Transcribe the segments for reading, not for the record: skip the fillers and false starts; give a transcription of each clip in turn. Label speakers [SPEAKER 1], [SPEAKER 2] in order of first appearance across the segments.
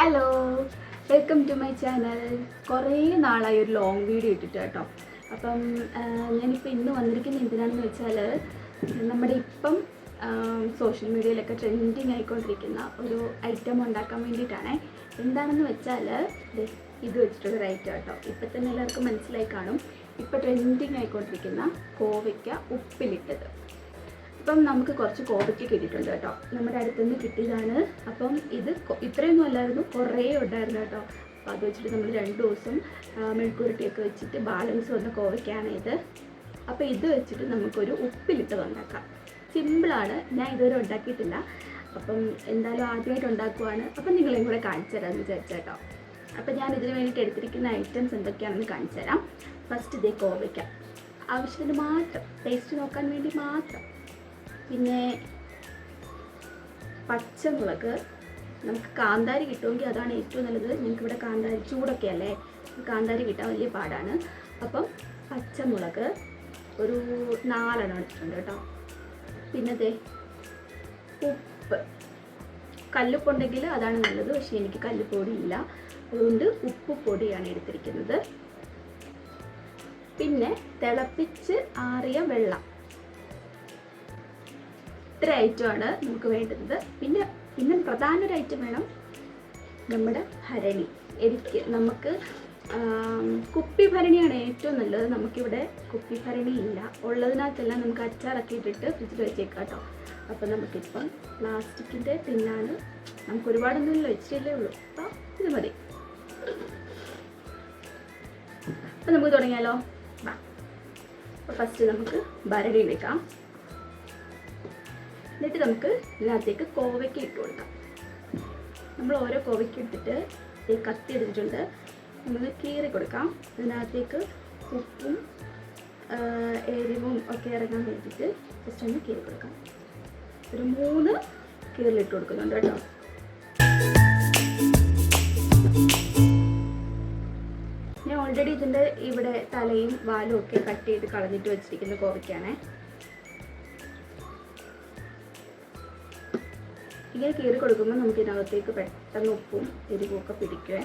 [SPEAKER 1] Hello, welcome to my channel. കുറേ നാളായി ഒരു ലോങ് വീഡിയോ ഇട്ടിട്ട് കേട്ടോ. അപ്പം ഞാനിപ്പോൾ ഇന്ന് വന്നിരിക്കുന്ന എന്തിനാണെന്ന് വെച്ചാൽ നമ്മുടെ ഇപ്പം സോഷ്യൽ മീഡിയയിലൊക്കെ ട്രെൻഡിങ് ആയിക്കൊണ്ടിരിക്കുന്ന ഒരു ഐറ്റം ഉണ്ടാക്കാൻ വേണ്ടിയിട്ടാണ്. എന്താണെന്ന് വെച്ചാൽ ഇത് വെച്ചിട്ടുള്ളൊരു ഐറ്റം കേട്ടോ. ഇപ്പം തന്നെ എല്ലാവർക്കും മനസ്സിലായി കാണും. ഇപ്പോൾ ട്രെൻഡിങ് ആയിക്കൊണ്ടിരിക്കുന്ന കോവയ്ക്ക ഉപ്പിലിട്ടത്. അപ്പം നമുക്ക് കുറച്ച് കോവയ്ക്ക കിട്ടിയിട്ടുണ്ട് കേട്ടോ. നമ്മുടെ അടുത്തുനിന്ന് കിട്ടിയതാണ്. അപ്പം ഇത് ഇത്രയൊന്നും അല്ലായിരുന്നു, കുറേ ഉണ്ടായിരുന്നു കേട്ടോ. അപ്പോൾ അത് വെച്ചിട്ട് നമ്മൾ 2 ദിവസം മെഴുക്കുരുട്ടിയൊക്കെ വെച്ചിട്ട് ബാലൻസ് വന്ന കോവയ്ക്കാണ് ഇത്. അപ്പോൾ ഇത് വെച്ചിട്ട് നമുക്കൊരു ഉപ്പിലിട്ടത് ഉണ്ടാക്കാം. സിമ്പിളാണ്, ഞാൻ ഇതുവരെ ഉണ്ടാക്കിയിട്ടില്ല. അപ്പം എന്തായാലും ആദ്യമായിട്ട് ഉണ്ടാക്കുവാണ്. അപ്പം നിങ്ങളെയും കൂടെ കാണിച്ചു തരാമെന്ന് വിചാരിച്ചു കേട്ടോ. അപ്പം ഞാൻ ഇതിന് വേണ്ടിയിട്ട് എടുത്തിരിക്കുന്ന ഐറ്റംസ് എന്തൊക്കെയാണെന്ന് കാണിച്ചു തരാം. ഫസ്റ്റ് ഇതേ കോവയ്ക്ക, ആവശ്യത്തിന് മാത്രം, ടേസ്റ്റ് നോക്കാൻ വേണ്ടി മാത്രം. പിന്നെ പച്ചമുളക്, നമുക്ക് കാന്താരി കിട്ടുമെങ്കിൽ അതാണ് ഏറ്റവും നല്ലത്. ഞങ്ങൾക്കിവിടെ കാന്താരി ചൂടൊക്കെ അല്ലേ, കാന്താരി കിട്ടാൻ വലിയ പാടാണ്. അപ്പം പച്ചമുളക് ഒരു 4 എടുത്തിട്ടുണ്ട് കേട്ടോ. പിന്നെ ഉപ്പ്, കല്ലുപ്പുണ്ടെങ്കിൽ അതാണ് നല്ലത്, പക്ഷേ എനിക്ക് കല്ലുപ്പൊടി ഇല്ല, അതുകൊണ്ട് ഉപ്പ് പൊടിയാണ് എടുത്തിരിക്കുന്നത്. പിന്നെ തിളപ്പിച്ച് ആറിയ വെള്ളം. ഇത്ര ഐറ്റമാണ് നമുക്ക് വേണ്ടുന്നത്. പിന്നെ പ്രധാന ഒരു ഐറ്റം വേണം, നമ്മുടെ ഭരണി. നമുക്ക് കുപ്പി ഭരണിയാണ് ഏറ്റവും നല്ലത്. നമുക്കിവിടെ കുപ്പി ഭരണി ഇല്ല. ഉള്ളതിനകത്തെല്ലാം നമുക്ക് അച്ചാറൊക്കെ ഇട്ടിട്ട് ഫ്രിഡ്ജിൽ വെച്ചേക്കാം കേട്ടോ. അപ്പം നമുക്കിപ്പം പ്ലാസ്റ്റിക്കിൻ്റെ ടിന്നാണ്, നമുക്ക് ഒരുപാടൊന്നുമില്ല, വെച്ചിട്ടല്ലേ ഉള്ളൂ. അപ്പം ഇത് മതി. അപ്പം നമുക്ക് തുടങ്ങിയാലോ. അപ്പോൾ ഫസ്റ്റ് നമുക്ക് ഭരണി വെക്കാം. എന്നിട്ട് നമുക്ക് ഇതിനകത്തേക്ക് കോവയ്ക്ക ഇട്ട് കൊടുക്കാം. നമ്മൾ ഓരോ കോവയ്ക്ക എടുത്തിട്ട് കത്തി എടുത്തിട്ടുണ്ട്, നമ്മൾ കീറി കൊടുക്കാം. ഇതിനകത്തേക്ക് ഉപ്പും എരിവും ഒക്കെ ഇറങ്ങാൻ വേണ്ടിയിട്ട് ജസ്റ്റ് ഒന്ന് കീറി കൊടുക്കാം. ഒരു 3 കീറിലിട്ട് കൊടുക്കുന്നുണ്ട് കേട്ടോ. ഞാൻ ഓൾറെഡി ഇതിൻ്റെ ഇവിടെ തലയും വാലും ഒക്കെ കട്ട് ചെയ്ത് കളഞ്ഞിട്ട് വെച്ചിരിക്കുന്ന കോവയ്ക്കാണ്. ഇങ്ങനെ കീറി കൊടുക്കുമ്പോൾ നമുക്ക് ഇതിനകത്തേക്ക് പെട്ടെന്ന് ഉപ്പും എരിവും ഒക്കെ പിടിക്കുക.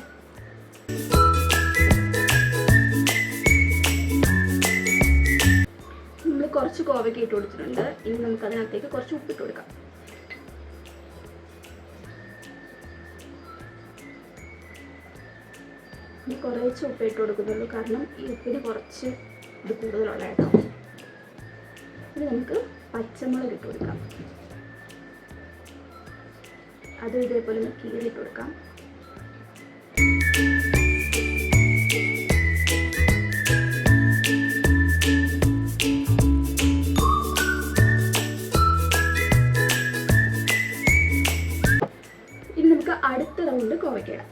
[SPEAKER 1] നമ്മൾ കുറച്ച് കോവയ്ക്ക ഇട്ട് കൊടുത്തിട്ടുണ്ട്. ഇനി നമുക്ക് അതിനകത്തേക്ക് കുറച്ച് ഉപ്പിട്ട് കൊടുക്കാം. ഇനി കുറച്ച് ഉപ്പ് ഇട്ട് കൊടുക്കുന്നുള്ളൂ, കാരണം ഈ ഉപ്പിന് കുറച്ച് ഇത് കൂടുതലുള്ള കേട്ടോ. ഇനി നമുക്ക് പച്ചമുളക് ഇട്ട് കൊടുക്കാം. അത് ഇതേപോലെ ഒന്ന് കീറിയിട്ട് കൊടുക്കാം. ഇനി നമുക്ക് അടുത്ത റൗണ്ട് കോവയ്ക്ക ഇടാം.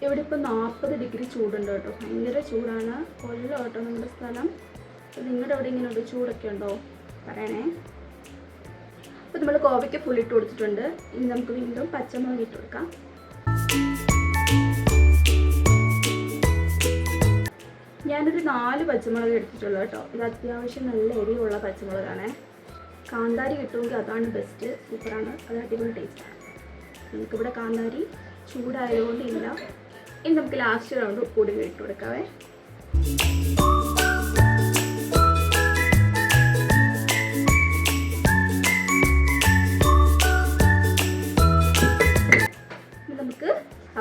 [SPEAKER 1] ഇവിടെ ഇപ്പോൾ 40 ഡിഗ്രി ചൂടുണ്ട് കേട്ടോ. ഭയങ്കര ചൂടാണ്. കൊല്ലം കേട്ടോ നമ്മുടെ സ്ഥലം. നിങ്ങളുടെ അവിടെ ഇങ്ങനെ ഒരു ചൂടൊക്കെ ഉണ്ടോ പറയണേ. അപ്പോൾ നമ്മൾ കോവയ്ക്ക് ഫുൾ ഇട്ട് കൊടുത്തിട്ടുണ്ട്. ഇനി നമുക്ക് വീണ്ടും പച്ചമുളക് ഇട്ട് കൊടുക്കാം. ഞാനൊരു 4 പച്ചമുളക് എടുത്തിട്ടുള്ളൂ കേട്ടോ. ഇത് അത്യാവശ്യം നല്ല എരിവുള്ള പച്ചമുളകാണ്. കാന്താരി കിട്ടുമെങ്കിൽ അതാണ് ബെസ്റ്റ്, സൂപ്പറാണ്, അത് അടിപൊളി ടേസ്റ്റാണ്. നമുക്കിവിടെ കാന്താരി ചൂടായതുകൊണ്ട് ഇല്ല. ഇനി നമുക്ക് ലാസ്റ്റ് റൗണ്ട് ഉപ്പുകൂടി ഇട്ട് കൊടുക്കാവേ. നമുക്ക്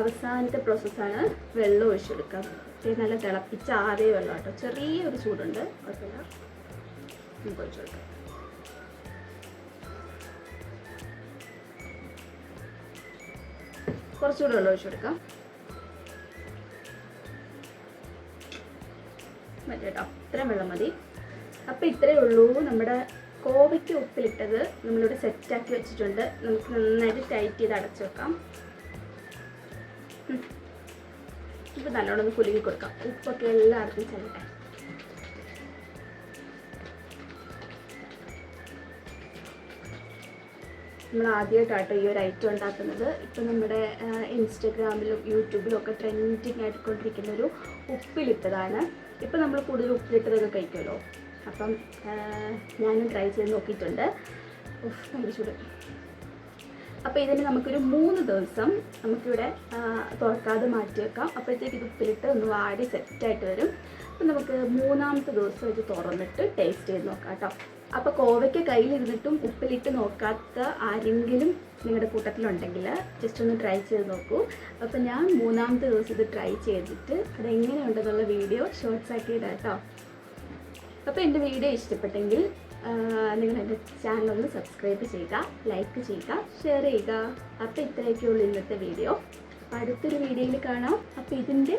[SPEAKER 1] അവസാനത്തെ പ്രോസസ്സാണ് വെള്ളം ഒഴിച്ചു കൊടുക്കാം. നല്ല തിളപ്പിച്ച ആദ്യ വെള്ളം കേട്ടോ. ചെറിയൊരു ചൂടുണ്ട്, കുഴപ്പമില്ല, നമുക്ക് ഒഴിച്ചു കൊടുക്കാം. കുറച്ചുകൂടെ വെള്ളം ഒഴിച്ചു കൊടുക്കാം. മതി കേട്ടോ, ഇത്രയും വെള്ളം മതി. അപ്പോൾ ഇത്രയേ ഉള്ളൂ. നമ്മുടെ കോവയ്ക്ക് ഉപ്പിലിട്ടത് നമ്മളിവിടെ സെറ്റാക്കി വെച്ചിട്ടുണ്ട്. നമുക്ക് നന്നായിട്ട് ടൈറ്റ് ചെയ്ത് അടച്ചു വെക്കാം. ഇപ്പോൾ നല്ലോണം ഒന്ന് കുലുക്കി കൊടുക്കാം. ഉപ്പൊക്കെ എല്ലായിടത്തും ചെല്ലട്ടെ. നമ്മൾ ആദ്യമായിട്ടാട്ടോ ഈ ഒരു ഐറ്റം ഉണ്ടാക്കുന്നത്. ഇപ്പം നമ്മുടെ ഇൻസ്റ്റഗ്രാമിലും യൂട്യൂബിലും ഒക്കെ ട്രെൻഡിങ് ആയിക്കൊണ്ടിരിക്കുന്ന ഒരു ഉപ്പിലിട്ടതാണ്. ഇപ്പം നമ്മൾ കൂടുതൽ ഉപ്പിലിട്ടതൊക്കെ കഴിക്കുമല്ലോ. അപ്പം ഞാനും ട്രൈ ചെയ്ത് നോക്കിയിട്ടുണ്ട്. ഭയങ്കര ചൂട്. അപ്പോൾ ഇതിന് നമുക്കൊരു 3 ദിവസം നമുക്കിവിടെ തുറക്കാതെ മാറ്റി വെക്കാം. അപ്പോഴത്തേക്ക് ഇത് ഉപ്പിലിട്ട് ഒന്ന് വാടി സെറ്റായിട്ട് വരും. അപ്പം നമുക്ക് 3ാമത്തെ ദിവസം ഇത് തുറന്നിട്ട് ടേസ്റ്റ് ചെയ്ത് നോക്കാം കേട്ടോ. അപ്പോൾ കോവയ്ക്ക് കയ്യിലിരുന്നിട്ടും ഉപ്പിലിട്ട് നോക്കാത്ത ആരെങ്കിലും നിങ്ങളുടെ കൂട്ടത്തിലുണ്ടെങ്കിൽ ജസ്റ്റ് ഒന്ന് ട്രൈ ചെയ്ത് നോക്കൂ. അപ്പോൾ ഞാൻ 3ാമത്തെ ദിവസം ഇത് ട്രൈ ചെയ്തിട്ട് അതെങ്ങനെയുണ്ടെന്നുള്ള വീഡിയോ ഷോർട്സ് ആക്കി ഇടാം കേട്ടോ. അപ്പോൾ എൻ്റെ വീഡിയോ ഇഷ്ടപ്പെട്ടെങ്കിൽ നിങ്ങൾ എൻ്റെ ചാനൽ ഒന്ന് സബ്സ്ക്രൈബ് ചെയ്യുക, ലൈക്ക് ചെയ്യുക, ഷെയർ ചെയ്യുക. അപ്പോൾ ഇത്രയൊക്കെയുള്ളൂ ഇന്നത്തെ വീഡിയോ. അപ്പോൾ അടുത്തൊരു വീഡിയോയിൽ കാണാം. അപ്പോൾ ഇതിൻ്റെ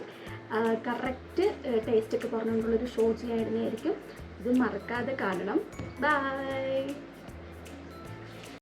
[SPEAKER 1] കറക്റ്റ് ടേസ്റ്റൊക്കെ പറഞ്ഞുകൊണ്ടുള്ളൊരു ഷോ ചെയ്യാനിരുന്നതായിരിക്കും. ഇത് മറക്കാതെ കാണണം. ബൈ.